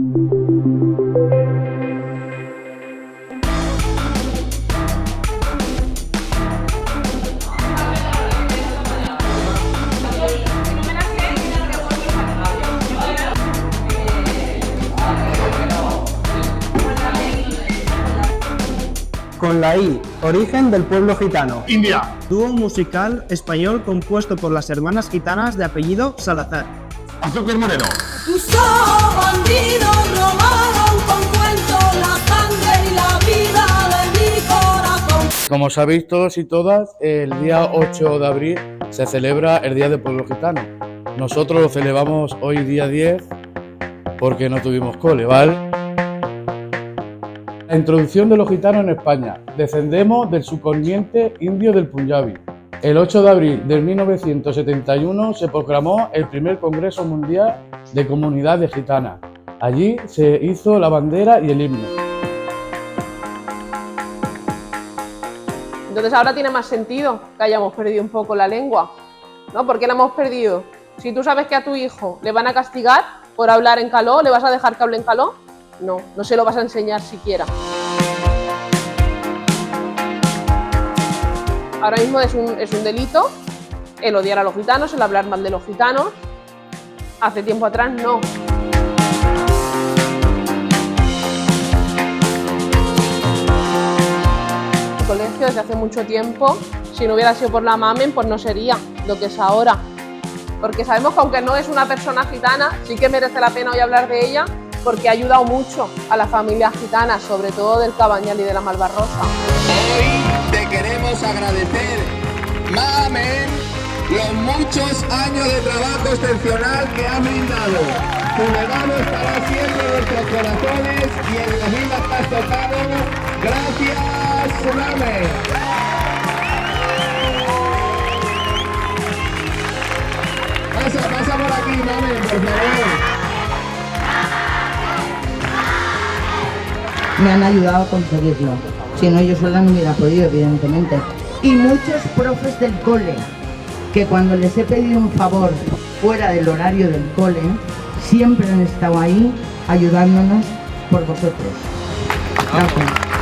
Con la I, origen del pueblo gitano. India. Dúo musical español compuesto por las hermanas gitanas de apellido Salazar. Azúcar Moreno. Tus ojos bandidos robaron con cuentos la sangre y la vida de mi corazón. Como sabéis todos y todas, el día 8 de abril se celebra el Día del Pueblo Gitano. Nosotros lo celebramos hoy día 10 porque no tuvimos cole, ¿vale? La introducción de los gitanos en España. Descendemos del subcontinente indio del Punjabi. El 8 de abril de 1971 se proclamó el primer Congreso Mundial de Comunidades Gitanas. Allí se hizo la bandera y el himno. Entonces ahora tiene más sentido que hayamos perdido un poco la lengua, ¿no? ¿Por qué la hemos perdido? Si tú sabes que a tu hijo le van a castigar por hablar en caló, ¿le vas a dejar que hable en caló? No, no se lo vas a enseñar siquiera. Ahora mismo es un delito el odiar a los gitanos, el hablar mal de los gitanos. Hace tiempo atrás no. El colegio desde hace mucho tiempo, si no hubiera sido por la MAMEN, pues no sería lo que es ahora. Porque sabemos que aunque no es una persona gitana, sí que merece la pena hoy hablar de ella, porque ha ayudado mucho a las familias gitanas, sobre todo del Cabañal y de la Malvarrosa. Hoy te queremos agradecer, Mamen, los muchos años de trabajo excepcional que has brindado. Tu legado estará siempre en nuestros corazones y en las vidas que has tocado. Gracias, Mamen. Pasa por aquí, Mamen, por favor. Me han ayudado a conseguirlo, si no yo sola no hubiera podido, evidentemente. Y muchos profes del cole, que cuando les he pedido un favor fuera del horario del cole, siempre han estado ahí ayudándonos por vosotros. Gracias.